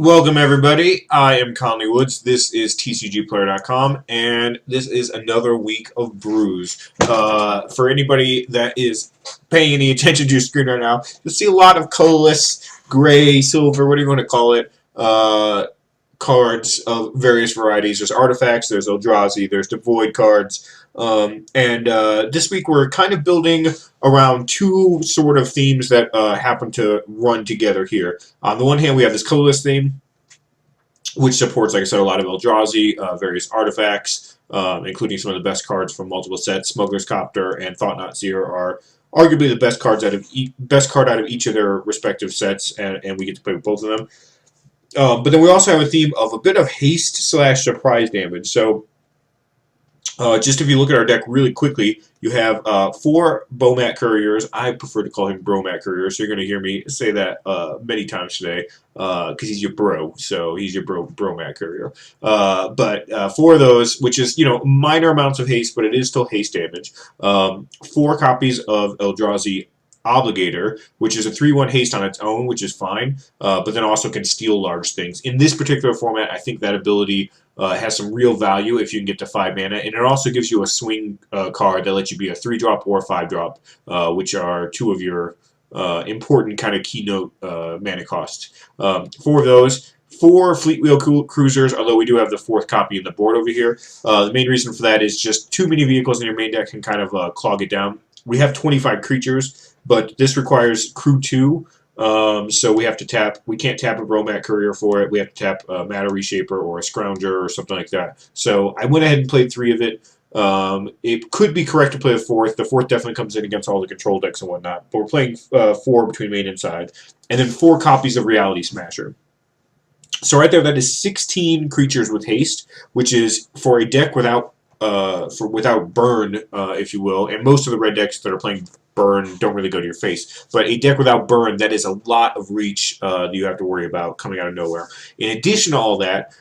Welcome everybody, I am Conley Woods, this is TCGplayer.com, and this is another week of brews. For anybody that is paying any attention to your screen right now, you'll see a lot of colorless, gray, silver, what do you want to call it, cards of various varieties. There's artifacts, there's Eldrazi, there's Devoid cards, and this week we're kind of building around two sort of themes that happen to run together here. On the one hand, we have this colorless theme, which supports, like I said, a lot of Eldrazi, various artifacts, including some of the best cards from multiple sets. Smuggler's Copter and Thought Not Seer are arguably the best cards out of best card out of each of their respective sets, and we get to play with both of them. But then we also have a theme of a bit of haste slash surprise damage. So just if you look at our deck really quickly, you have 4 Bomat Couriers. I prefer to call him Bromat Courier, so you're going to hear me say that many times today because he's your bro, so he's your Bromat Courier. But 4 of those, which is, minor amounts of haste, but it is still haste damage. 4 copies of Eldrazi Obligator, which is a 3/1 haste on its own, which is fine, but then also can steal large things. In this particular format, I think that ability has some real value if you can get to 5 mana, and it also gives you a swing card that lets you be a 3-drop or 5-drop, which are 2 of your important kind of keynote mana costs. 4 of those. 4 Fleetwheel Cruisers, although we do have the 4th copy in the board over here. The main reason for that is just too many vehicles in your main deck can kind of clog it down. We have 25 creatures, but this requires crew 2, so we have to tap. We can't tap a Bromat Courier for it. We have to tap a Matter Reshaper or a Scrounger or something like that. So I went ahead and played 3 of it. It could be correct to play the 4th. The 4th definitely comes in against all the control decks and whatnot, but we're playing 4 between main and side. And then 4 copies of Reality Smasher. So right there, that is 16 creatures with haste, which is for a deck without burn, if you will, and most of the red decks that are playing burn don't really go to your face. But a deck without burn, that is a lot of reach that you have to worry about coming out of nowhere. In addition to all that,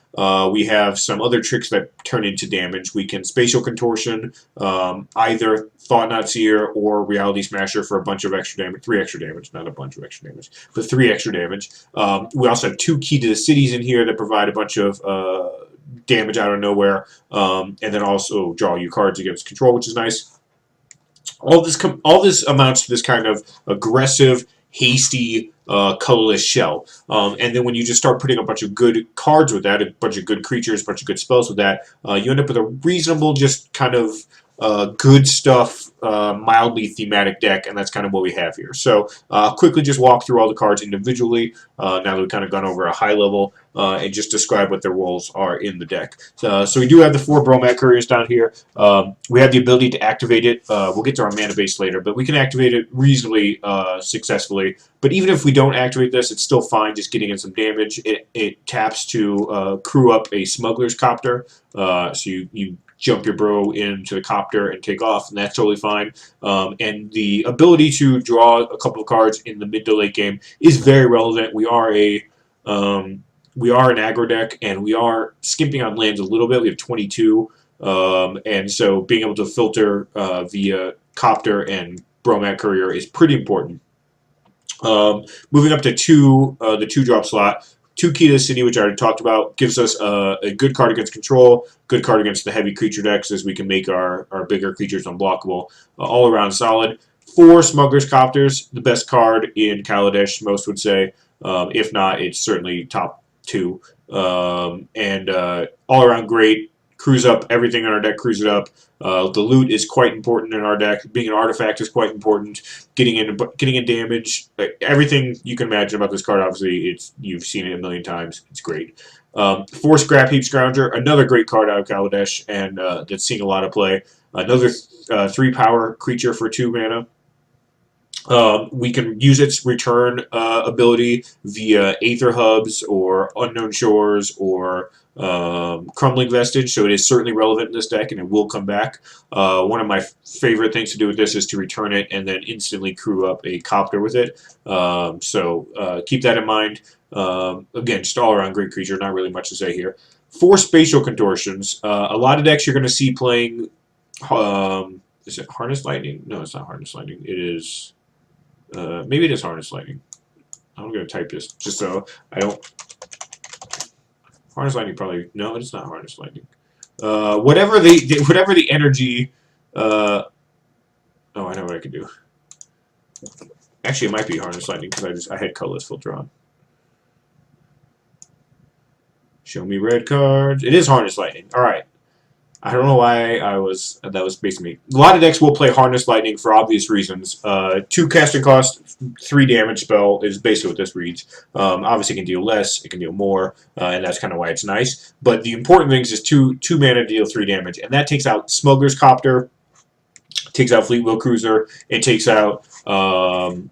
we have some other tricks that turn into damage. We can Spatial Contortion, either Thought Not Seer or Reality Smasher for a bunch of extra damage, 3 extra damage, not a bunch of extra damage, but 3 extra damage. We also have 2 Key to the Cities in here that provide a bunch of damage out of nowhere, and then also draw you cards against control, which is nice. All this amounts to this kind of aggressive, hasty, colorless shell. And then when you just start putting a bunch of good cards with that, a bunch of good creatures, a bunch of good spells with that, you end up with a reasonable, just kind of good stuff, mildly thematic deck, and that's kind of what we have here. So quickly just walk through all the cards individually, now that we've kind of gone over a high level, and just describe what their roles are in the deck. So we do have the 4 Bromat Couriers down here. We have the ability to activate it. We'll get to our mana base later, but we can activate it reasonably successfully. But even if we don't activate this, it's still fine just getting in some damage. It taps to crew up a Smuggler's Copter, so you jump your bro into the copter and take off, and that's totally fine. And the ability to draw a couple of cards in the mid to late game is very relevant. We are an aggro deck, and we are skimping on lands a little bit. We have 22, and so being able to filter via copter and Bromat Courier is pretty important. Moving up to the 2-drop slot. 2 Key to the City, which I already talked about, gives us a good card against control, good card against the heavy creature decks as we can make our bigger creatures unblockable. All around solid. 4 Smuggler's Copters, the best card in Kaladesh, most would say. If not, it's certainly top 2. And all around great. Cruise up everything in our deck, cruise it up. The loot is quite important in our deck. Being an artifact is quite important. Getting in damage, everything you can imagine about this card. Obviously, you've seen it a million times. It's great. 4 Scrap Heap Scrounger, another great card out of Kaladesh, and that's seeing a lot of play. Another 3 power creature for 2 mana. We can use its return ability via Aether Hubs or Unknown Shores or Crumbling Vestige, so it is certainly relevant in this deck, and it will come back. One of my favorite things to do with this is to return it and then instantly crew up a copter with it. So keep that in mind. Again, just all around great creature, not really much to say here. 4 Spatial Contortions. A lot of decks you're going to see playing... is it Harness Lightning? No, it's not Harness Lightning. It is... maybe it is Harness Lightning. I'm going to type this just so I don't Harness Lightning probably no, it's not Harness Lightning. Whatever the energy. Oh, I know what I can do. Actually, it might be Harness Lightning because I had colorless filter on. Show me red cards. It is Harness Lightning. All right. I don't know why that was basically a lot of decks will play Harness Lightning for obvious reasons. 2 casting cost, 3 damage spell is basically what this reads. Obviously, it can deal less, it can deal more, and that's kind of why it's nice. But the important thing is 2 mana to deal 3 damage, and that takes out Smuggler's Copter, takes out Fleetwheel Cruiser, it takes out the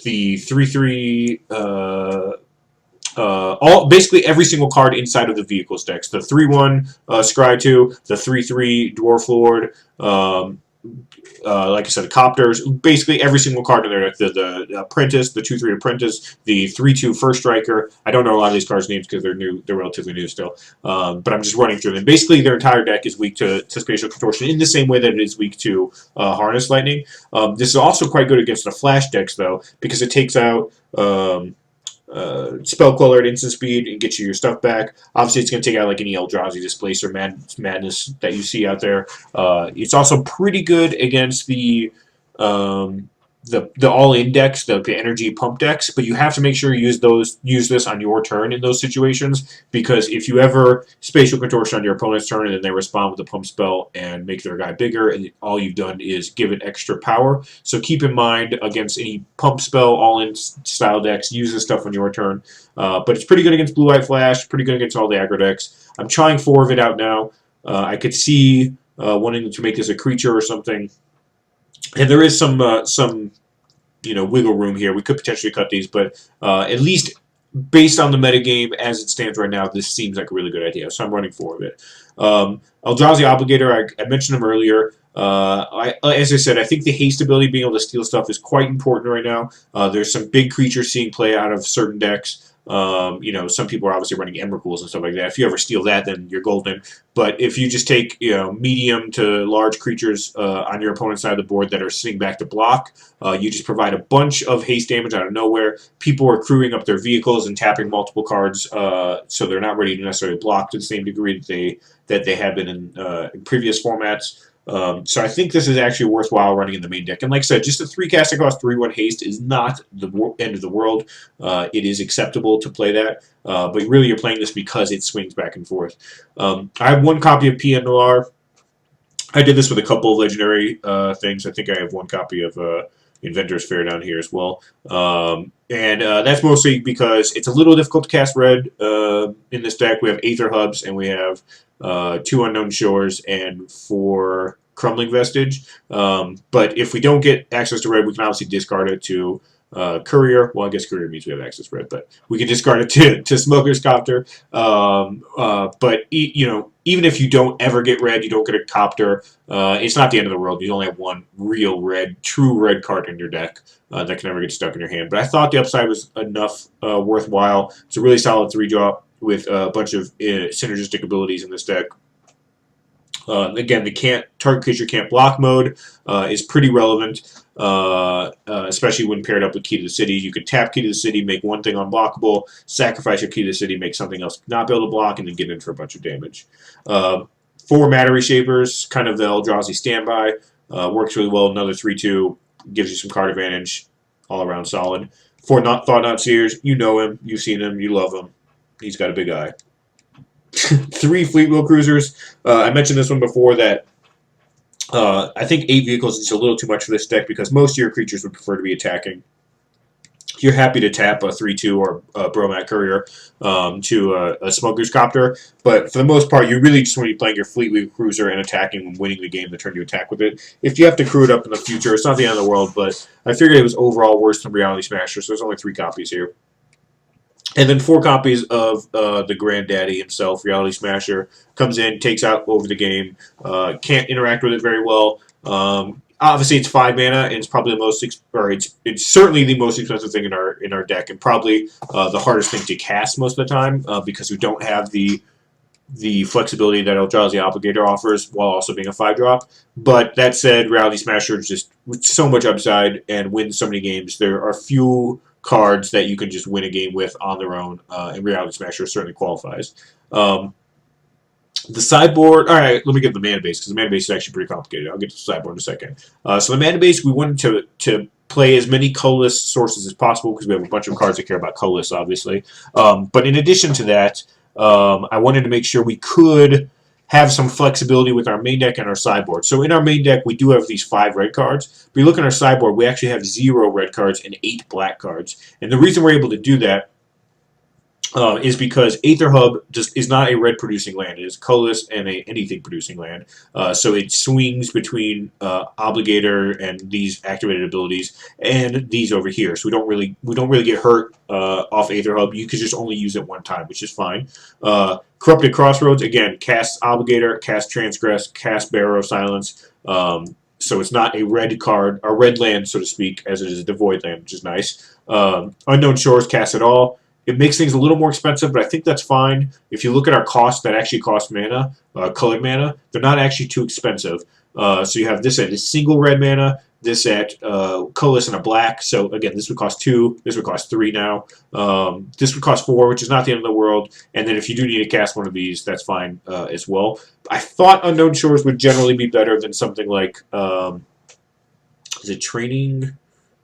3/3. Basically every single card inside of the vehicles decks. The 3/1 Scry 2, the 3/3 Dwarf Lord, like I said, the Copters. Basically every single card in there. The Apprentice, the 2/3 Apprentice, the 3/2 First Striker. I don't know a lot of these cards' names because they're new. They're relatively new still. But I'm just running through them. Basically, their entire deck is weak to Spatial Contortion in the same way that it is weak to Harness Lightning. This is also quite good against the Flash decks though, because it takes out. Spell Queller at instant speed and get you your stuff back. Obviously, it's going to take out like any Eldrazi Displacer madness that you see out there. It's also pretty good against the all-in decks, the energy pump decks, but you have to make sure you use this on your turn in those situations, because if you ever Spatial Contortion on your opponent's turn and then they respond with a pump spell and make their guy bigger, and all you've done is give it extra power. So keep in mind against any pump spell all-in style decks, use this stuff on your turn. But it's pretty good against Blue-White Flash, pretty good against all the aggro decks. I'm trying 4 of it out now. I could see wanting to make this a creature or something. And there is some wiggle room here. We could potentially cut these, but at least based on the metagame as it stands right now, this seems like a really good idea. So I'm running 4 of it. Eldrazi Obligator, I mentioned him earlier. As I said, I think the haste ability, being able to steal stuff, is quite important right now. There's some big creatures seeing play out of certain decks. Some people are obviously running Emrakuls and stuff like that. If you ever steal that, then you're golden. But if you just take medium to large creatures on your opponent's side of the board that are sitting back to block, you just provide a bunch of haste damage out of nowhere. People are crewing up their vehicles and tapping multiple cards, so they're not ready to necessarily block to the same degree that they have been in previous formats. So I think this is actually worthwhile running in the main deck. And like I said, just a 3 casting cost, 3/1 haste is not the end of the world. It is acceptable to play that, but really you're playing this because it swings back and forth. I have 1 copy of Pied Noir. I did this with a couple of legendary things. I think I have 1 copy of Inventor's Fair down here as well. And that's mostly because it's a little difficult to cast red in this deck. We have Aether Hubs, and we have 2 Unknown Shores and 4 Crumbling Vestige. But if we don't get access to red, we can obviously discard it to Courier. Well, I guess Courier means we have access to red, but we can discard it to Smoker's Copter. But even if you don't ever get red, you don't get a Copter, it's not the end of the world. You only have 1 real true red card in your deck that can never get stuck in your hand. But I thought the upside was enough worthwhile. It's a really solid 3-drop with a bunch of synergistic abilities in this deck. Again, the target creature can't block mode is pretty relevant, especially when paired up with Key to the City. You could tap Key to the City, make 1 thing unblockable, sacrifice your Key to the City, make something else not be able to block, and then get in for a bunch of damage. 4 Matter Reshapers, kind of the Eldrazi standby, works really well. Another 3/2, gives you some card advantage, all around solid. 4 Thought Knot Seers, you know him, you've seen him, you love him. He's got a big eye. 3 Fleetwheel Cruisers. I mentioned this one before that I think 8 vehicles is a little too much for this deck because most of your creatures would prefer to be attacking. You're happy to tap a 3/2 or a Bromat Courier to a Smuggler's Copter, but for the most part, you really just want to be playing your Fleetwheel Cruiser and attacking and winning the game the turn you attack with it. If you have to crew it up in the future, it's not the end of the world, but I figured it was overall worse than Reality Smasher, so there's only 3 copies here. And then 4 copies of the Granddaddy himself, Reality Smasher, comes in, takes out over the game, can't interact with it very well. Obviously, it's 5 mana, and it's probably the most, it's certainly the most expensive thing in our deck, and probably the hardest thing to cast most of the time because we don't have the flexibility that Eldrazi Obligator offers while also being a 5-drop. But that said, Reality Smasher is just with so much upside and wins so many games. There are few cards that you can just win a game with on their own, and Reality Smasher certainly qualifies. The sideboard, all right, let me get the mana base, because the mana base is actually pretty complicated. I'll get to the sideboard in a second. So the mana base, we wanted to play as many colorless sources as possible, because we have a bunch of cards that care about colorless, obviously. But in addition to that, I wanted to make sure we could have some flexibility with our main deck and our sideboard. So in our main deck, we do have these 5 red cards. But you look at our sideboard, we actually have 0 red cards and 8 black cards. And the reason we're able to do that is because Aether Hub just is not a red producing land. It is colorless and a anything producing land. So it swings between Obligator and these activated abilities and these over here. So we don't really get hurt off Aether Hub. You could just only use it one time, which is fine. Corrupted Crossroads, again, casts Obligator, casts Transgress, casts Barrow of Silence. So it's not a red card, a red land, so to speak, as it is a devoid land, which is nice. Unknown Shores casts it all. It makes things a little more expensive, but I think that's fine. If you look at our costs that actually cost mana, colored mana, they're not actually too expensive. So you have this at a single red mana, this at colorless and a black. So again, this would cost 2, this would cost 3 now. This would cost 4, which is not the end of the world. And then if you do need to cast one of these, that's fine as well. I thought Unknown Shores would generally be better than something like, is it Training?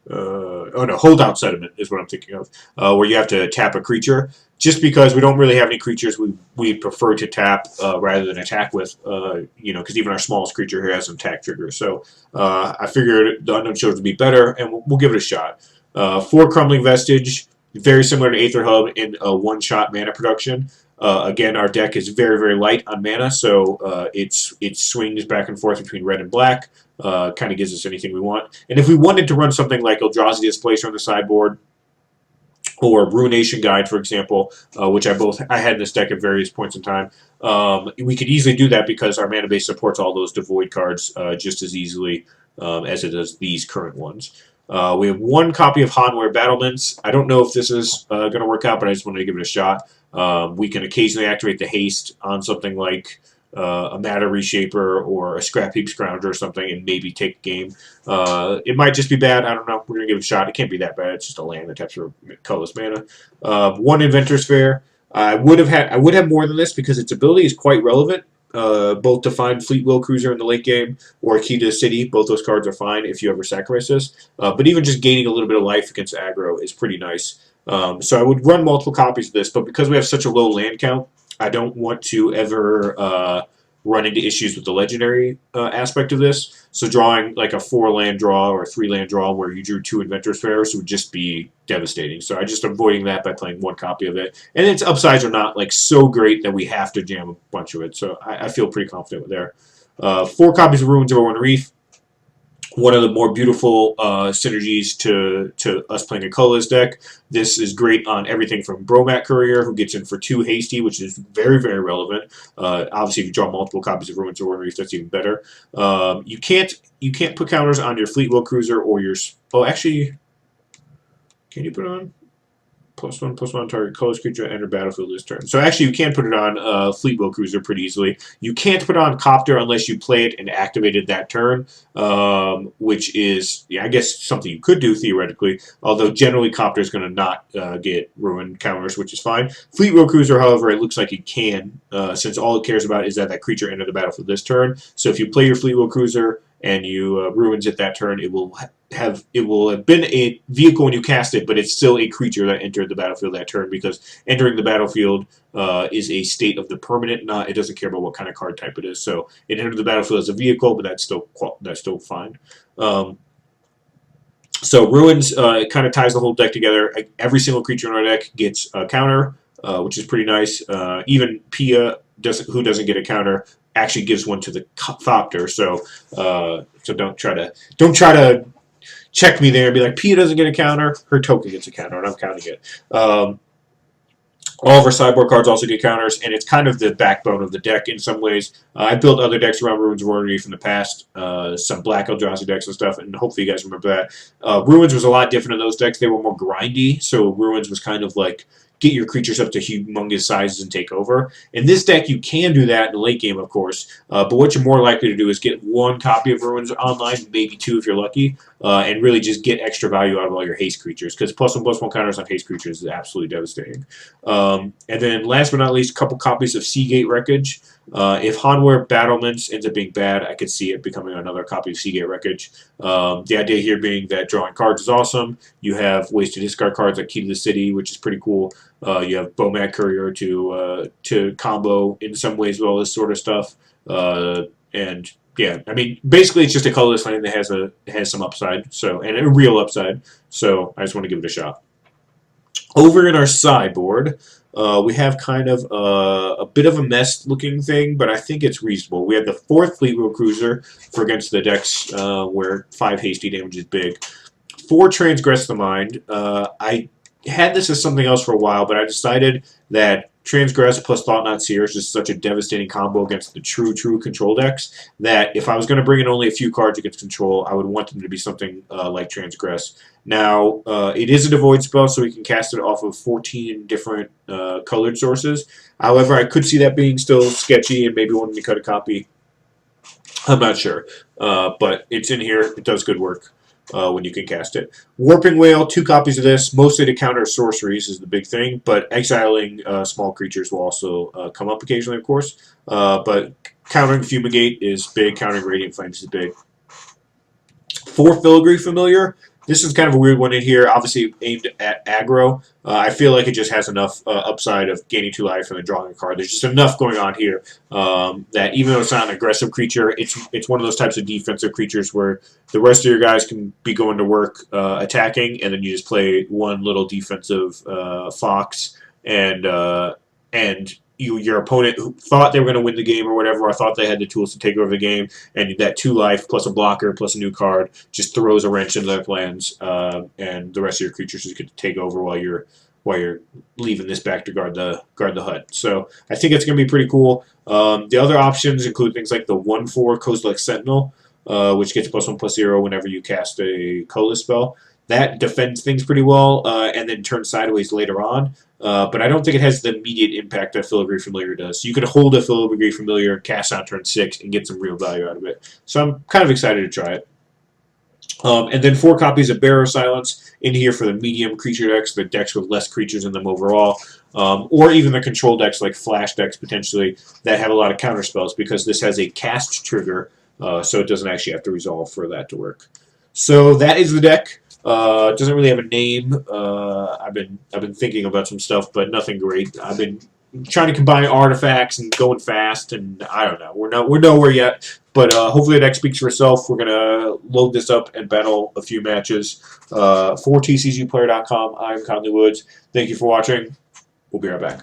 Oh no, Holdout Sediment is what I'm thinking of, where you have to tap a creature. Just because we don't really have any creatures, we prefer to tap rather than attack with, because even our smallest creature here has an attack trigger. So I figured the Unknown Shores would be better, and we'll give it a shot. 4 Crumbling Vestige, very similar to Aether Hub in a one-shot mana production. Again, our deck is very, very light on mana, so it swings back and forth between red and black. Kind of gives us anything we want. And if we wanted to run something like Eldrazi Displacer on the sideboard, or Ruination Guide, for example, which I had in this deck at various points in time, we could easily do that because our mana base supports all those devoid cards just as easily as it does these current ones. We have 1 copy of Hanweir Battlements. I don't know if this is going to work out, but I just wanted to give it a shot. We can occasionally activate the haste on something like a Matter Reshaper or a Scrap Heap Scrounger or something and maybe take a game. It might just be bad. I don't know. We're going to give it a shot. It can't be that bad. It's just a land that taps for colorless mana. 1 Inventor's Fair. I would have more than this because its ability is quite relevant. Both to find Fleetwheel Cruiser in the late game or Key to the City. Both those cards are fine if you ever sacrifice this. But even just gaining a little bit of life against aggro is pretty nice. So I would run multiple copies of this, but because we have such a low land count, I don't want to ever run into issues with the legendary aspect of this. So drawing like a 4-land draw or a 3-land draw where you drew 2 Inventor's Fairs would just be devastating. So I just avoiding that by playing 1 copy of it. And its upsides are not like so great that we have to jam a bunch of it. So I feel pretty confident with there. 4 copies of Ruins of Owen Reef. One of the more beautiful synergies to us playing a colorless deck. This is great on everything from Bromat Courier, who gets in for 2 hasty, which is very, very relevant. Obviously, if you draw multiple copies of Ruins of Owen Reef, that's even better. You can't put counters on your Fleetwheel Cruiser or your... Oh, actually, can you put on? +1/+1 target colorless creature enter battlefield this turn. So actually, you can put it on Fleetwheel Cruiser pretty easily. You can't put on Copter unless you play it and activated that turn, which is, I guess, something you could do theoretically. Although generally, Copter is going to not get ruin counters, which is fine. Fleetwheel Cruiser, however, it looks like it can, since all it cares about is that creature enter the battlefield this turn. So if you play your Fleetwheel Cruiser and you ruins it that turn, it will have been a vehicle when you cast it, but it's still a creature that entered the battlefield that turn because entering the battlefield is a state of the permanent. It doesn't care about what kind of card type it is. So it entered the battlefield as a vehicle, but that's still fine. So Ruins kind of ties the whole deck together. Every single creature in our deck gets a counter, which is pretty nice. Even Pia, who doesn't get a counter, actually gives one to the Thopter. So don't try to check me there and be like, Pia doesn't get a counter, her token gets a counter, and I'm counting it. All of our sideboard cards also get counters, and it's kind of the backbone of the deck in some ways. I built other decks around Ruins of Owen Reef in the past, some black Eldrazi decks and stuff, and hopefully you guys remember that. Ruins was a lot different in those decks. They were more grindy, so Ruins was kind of like get your creatures up to humongous sizes and take over. In this deck, you can do that in the late game, of course, but what you're more likely to do is get 1 copy of Ruins online, maybe 2 if you're lucky, and really just get extra value out of all your haste creatures, because +1/+1 counters on haste creatures is absolutely devastating. And then last but not least, a couple copies of Seagate Wreckage. If Hanweir Battlements ends up being bad, I could see it becoming another copy of Seagate Wreckage. The idea here being that drawing cards is awesome. You have ways to discard cards like Key to the City, which is pretty cool. You have Bomad Courier to combo in some ways with all this sort of stuff. And yeah, I mean, basically it's just a colorless land that has some upside, so, and a real upside. So I just want to give it a shot. Over in our sideboard, we have kind of a bit of a mess looking thing, but I think it's reasonable. We have the 4th Fleet Wheel Cruiser for against the decks where 5 hasty damage is big. 4 Transgress the Mind. I had this as something else for a while, but I decided that Transgress plus Thought Knot Seer is just such a devastating combo against the true control decks that if I was going to bring in only a few cards against control, I would want them to be something like Transgress. Now, it is a devoid spell, so we can cast it off of 14 different colored sources. However, I could see that being still sketchy and maybe wanting to cut a copy. I'm not sure, but it's in here. It does good work when you can cast it. Warping Whale, 2 copies of this, mostly to counter sorceries is the big thing, but exiling small creatures will also come up occasionally, of course. But countering Fumigate is big, countering Radiant Flames is big. 4 Filigree Familiar. This is kind of a weird one in here, obviously aimed at aggro. I feel like it just has enough upside of gaining 2 life and then drawing a card. There's just enough going on here that even though it's not an aggressive creature, it's one of those types of defensive creatures where the rest of your guys can be going to work attacking, and then you just play one little defensive fox, and your opponent who thought they were going to win the game or whatever, or thought they had the tools to take over the game, and that 2 life plus a blocker plus a new card just throws a wrench into their plans, and the rest of your creatures just get to take over while you're leaving this back to guard the hut. So I think it's going to be pretty cool. The other options include things like the 1/4 Kozilek Sentinel, which gets +1/+0 whenever you cast a colorless spell. That defends things pretty well, and then turns sideways later on. But I don't think it has the immediate impact that Filigree Familiar does. So you could hold a Filigree Familiar, cast on turn 6, and get some real value out of it. So I'm kind of excited to try it. And then 4 copies of Bearer Silence in here for the medium creature decks, the decks with less creatures in them overall, or even the control decks like Flash decks potentially that have a lot of counter spells, because this has a cast trigger, so it doesn't actually have to resolve for that to work. So that is the deck. It doesn't really have a name. I've been thinking about some stuff, but nothing great. I've been trying to combine artifacts and going fast, and I don't know. We're nowhere yet, but hopefully the deck speaks for itself. We're gonna load this up and battle a few matches. For TCGplayer.com, I'm Conley Woods. Thank you for watching. We'll be right back.